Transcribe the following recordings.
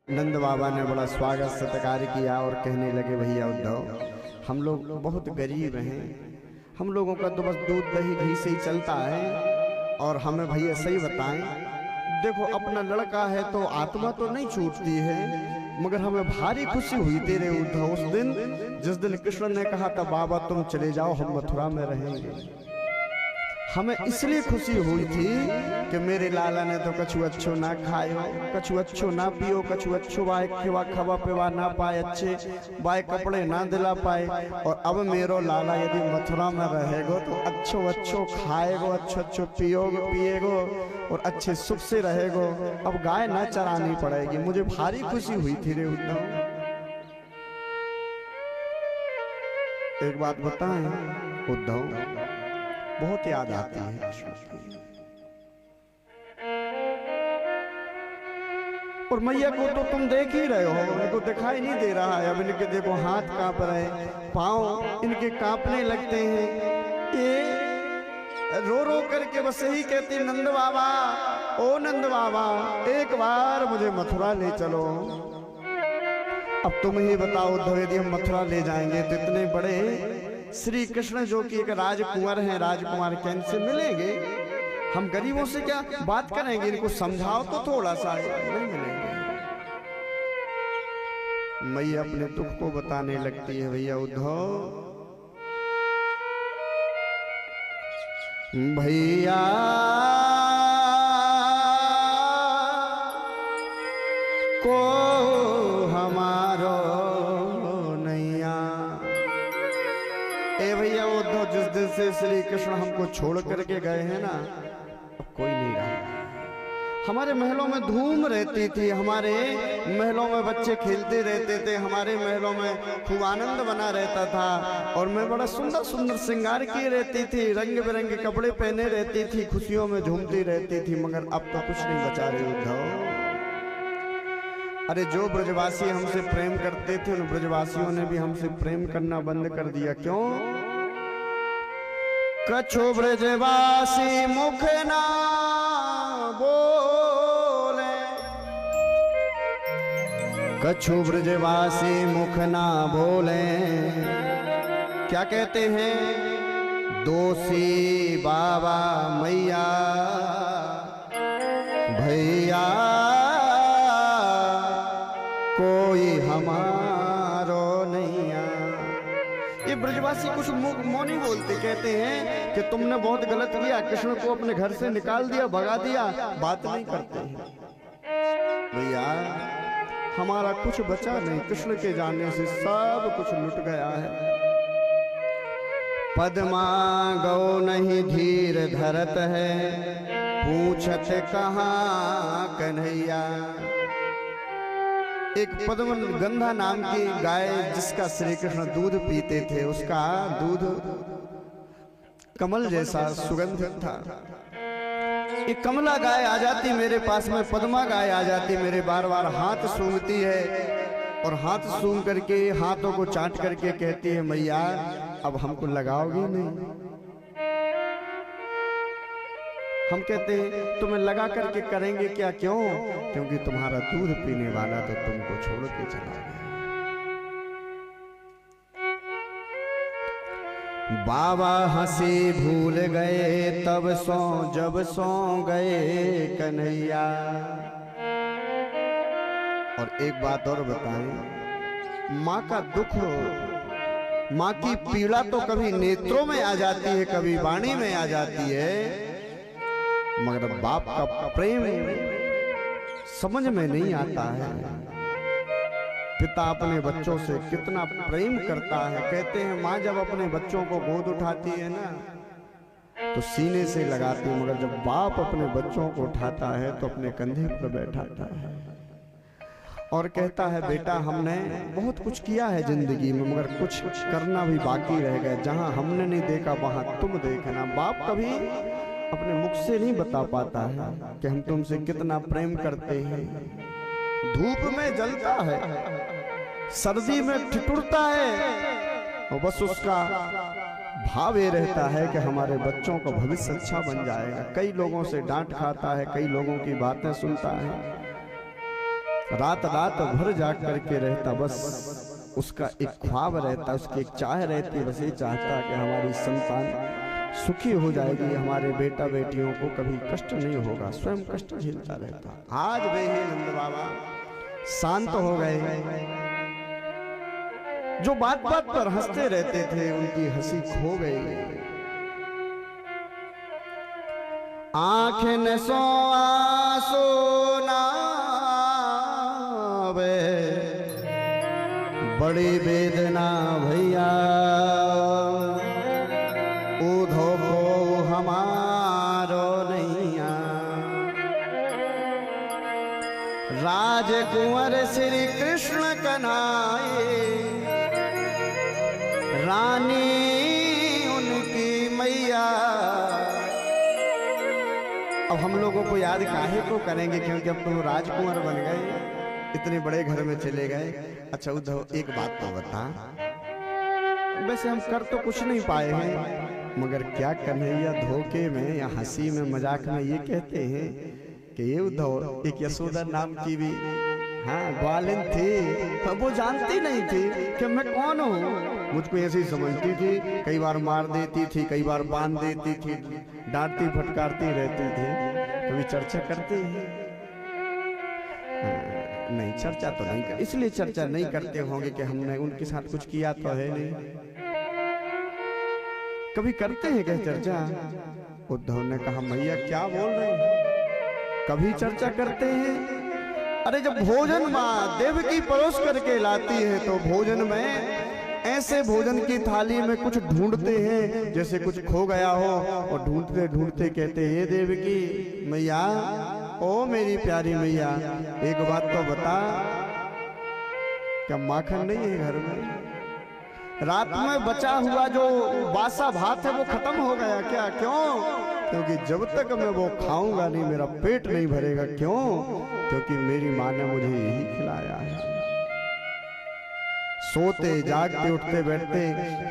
नंद बाबा ने बड़ा स्वागत सत्कार किया और कहने लगे, भैया उद्धव, हम लोग बहुत गरीब हैं, हम लोगों का तो बस दूध दही घी से ही चलता है। और हमें भैया सही बताएं, देखो अपना लड़का है तो आत्मा तो नहीं छूटती है, मगर हमें भारी खुशी हुई तेरे उद्धव उस दिन जिस दिन कृष्ण ने कहा था बाबा तुम चले जाओ, हम मथुरा में रहेंगे। हमें इसलिए खुशी हुई थी कि मेरे लाला ने तो कछु अच्छो ना खायो, कछु अच्छो ना पियो, कछु अच्छो बाय खिवा खवा पिवा ना पाए, अच्छे बाय कपड़े ना दिला पाए। और अब मेरो लाला यदि मथुरा में रहेगो तो अच्छो अच्छो खाएगो, अच्छो अच्छो पिएगो और अच्छे सुख से रहेगो। अब गाय ना चरानी पड़ेगी। मुझे भारी खुशी हुई थी रे उद्धव। एक बात बताएं उद्धव, बहुत याद आती है और मैया को तो तुम देख ही रहे हो, इनको दिखाई नहीं दे रहा है। अब इनके देखो हाथ कांप रहे, पांव इनके कांपने लगते हैं। ये रो रो करके बस यही कहती, नंद बाबा, ओ नंद बाबा, एक बार मुझे मथुरा ले चलो। अब तुम ही बताओ उद्धव, यदि हम मथुरा ले जाएंगे तो इतने बड़े श्री कृष्ण जो कि एक राजकुमार हैं, राजकुमार कैसे मिलेंगे? हम गरीबों से क्या बात करेंगे? इनको समझाओ तो थोड़ा सा, नहीं मिलेंगे। मैया अपने दुख को बताने लगती है, भैया उद्धव, भैया को हमारो नैया। ए भैया उद्धव, जिस दिन से श्री कृष्ण हमको छोड़ करके गए हैं ना, अब कोई नहीं रहा। हमारे महलों में धूम रहती थी, हमारे महलों में बच्चे खेलते रहते थे, हमारे महलों में खूब आनंद बना रहता था और मैं बड़ा सुंदर सुंदर श्रृंगार की रहती थी, रंग बिरंगे कपड़े पहने रहती थी, खुशियों में झूमती रहती थी। मगर अब तो कुछ नहीं बचा रहे उद्धव। अरे जो ब्रजवासी हमसे प्रेम करते थे, उन ब्रजवासियों ने भी हमसे प्रेम करना बंद कर दिया। क्यों? कछु ब्रजवासी मुख ना बोले, कछु ब्रजवासी मुख ना बोले। क्या कहते हैं? दोषी बाबा मैया भैया कोई हमारो नैया। ये ब्रजवासी कुछ मुंह नहीं बोलते, कहते हैं कि तुमने बहुत गलत किया, कृष्ण को अपने घर से निकाल दिया, भगा दिया, बात नहीं करते हैं। भैया हमारा कुछ बचा नहीं, कृष्ण के जाने से सब कुछ लुट गया है। पद्मा गौ नहीं धीर धरत है, पूछत कहाँ कन्हैया। एक पद्म गंधा नाम की गाय जिसका श्री कृष्ण दूध पीते थे, उसका दूध कमल जैसा सुगंधित था। एक कमला गाय आ जाती मेरे पास में, पद्मा गाय आ जाती मेरे, बार बार हाथ सूंघती है और हाथ सूंघ करके हाथों को चाट करके कहती है, मैया अब हमको लगाओगी नहीं? हम कहते हैं तुम्हें लगा करके करेंगे क्या? क्यों? क्योंकि तुम्हारा दूध पीने वाला तो तुमको छोड़ के चला गया। बाबा हंसी भूल गए तब सो जब सो गए कन्हैया। और एक बात और बताएं, माँ का दुख, माँ की पीड़ा तो कभी नेत्रों में आ जाती है, कभी वाणी में आ जाती है, मगर बाप का प्रेम समझ में नहीं आता है। पिता अपने बच्चों से कितना प्रेम करता है। कहते हैं माँ जब अपने बच्चों को गोद उठाती है ना तो सीने से लगाती है, मगर जब बाप अपने बच्चों को उठाता है तो अपने कंधे पर बैठाता है और कहता है, बेटा हमने बहुत कुछ किया है जिंदगी में, मगर कुछ करना भी बाकी रह गया। जहां हमने नहीं देखा वहां तुम देखना। बाप कभी अपने मुख से नहीं बता पाता है कि हम तुमसे कितना प्रेम करते हैं। धूप में जलता है, सर्दी में ठिठुरता है और बस उसका भाव ये रहता है कि हमारे बच्चों का भविष्य अच्छा बन जाएगा। कई लोगों से डांट खाता है, कई लोगों की बातें सुनता है, रात रात भर जाग करके रहता, बस उसका एक ख्वाब रहता, उसकी एक चाह रहती, बस ये चाहता कि हमारी संतान सुखी हो जाएगी, हमारे बेटा बेटियों को कभी कष्ट नहीं होगा, स्वयं कष्ट झेलता रहता। आज वे ही नंद बाबा शांत हो गए। जो बात बात पर हंसते रहते थे उनकी हंसी खो गई। आंखें न सो आंसू नावे, बड़ी वेदना भैया उधो को हमारो नैया। राजकुंवर श्री कृष्ण कन्हैया, रानी उनकी मैया। अब हम लोगों को याद काहे को करेंगे, क्योंकि अब तो राजकुंवर बन गए, इतने बड़े घर में चले गए। अच्छा उद्धव एक बात तो बता, वैसे हम कर तो कुछ नहीं पाए हैं, मगर क्या कन्हैया धोखे में या हंसी में मजाक में ये कहते हैं कि ये उद्धव एक यशोदा नाम की भी ग्वालिन थी, तो वो जानती नहीं थी कि मैं कौन हूँ। मुझको ऐसे ही समझती थी, कई बार मार देती थी, कई बार बांध देती थी, डांटती फटकारती रहती थी। कभी चर्चा करते हैं? नहीं, चर्चा तो नहीं कर, इसलिए चर्चा नहीं करते होंगे कि हमने उनके साथ कुछ किया तो है नहीं। कभी करते हैं क्या चर्चा? उद्धव ने कहा मैया क्या बोल रहे हैं, कभी चर्चा करते हैं? अरे जब भोजन माँ देवकी परोस करके लाती है तो भोजन में ऐसे भोजन की थाली में कुछ ढूंढते हैं जैसे कुछ खो गया हो, और ढूंढते ढूंढते कहते हैं देवकी मैया, ओ मेरी प्यारी मैया, एक बात तो बता, क्या माखन नहीं है घर में? रात में बचा हुआ जो बासा भात है वो खत्म हो गया क्या? क्यों? क्योंकि जब तक मैं वो खाऊंगा नहीं मेरा पेट नहीं भरेगा। क्यों? क्योंकि मेरी माँ ने मुझे यही खिलाया है। सोते जागते उठते बैठते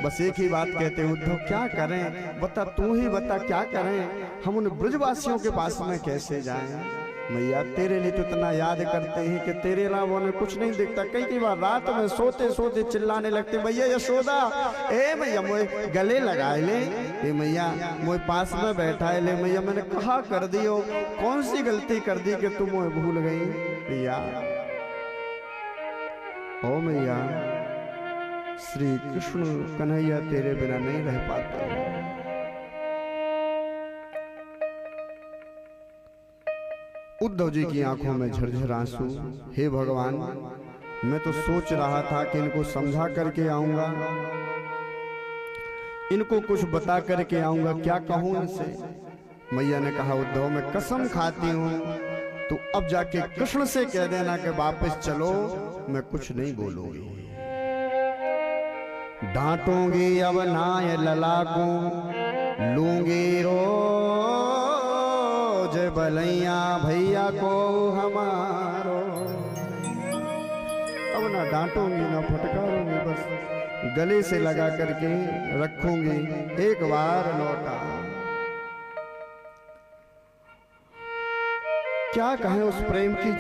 बस एक ही बात कहते, उद्धव क्या करें, बता तू ही बता क्या करें, हम उन ब्रजवासियों के पास में कैसे जाएं? मैया तेरे लिए तो इतना याद करते हैं कि तेरे अलावा उन्हें कुछ नहीं दिखता। कई बार रात में सोते सोते चिल्लाने लगते, भैया यशोदा, ए मैया मोए गले लगाए ले, ए मैया मोए पास में बैठा है ले, मैया मैंने कहा कर दी हो, कौन सी गलती कर दी कि तुम मोए भूल गई? भैया ओ मैया, श्री कृष्ण कन्हैया तेरे बिना नहीं रह पाते। उद्धव जी की आंखों में झरझर आंसू। हे भगवान, मैं तो सोच रहा था कि इनको समझा करके आऊंगा, इनको कुछ बता करके आऊंगा, क्या कहूं इनसे? मैया ने कहा उद्धव मैं कसम खाती हूं, तो अब जाके कृष्ण से कह देना कि वापस चलो, मैं कुछ नहीं बोलूंगी, डांटूंगी अब नाय लला को, लूंगी रो जय बलैया भैया को हमारो। अब ना डांटूंगी ना फटकारूंगी, बस गले से लगा करके रखूंगी, एक बार लौटा। क्या कहें उस प्रेम की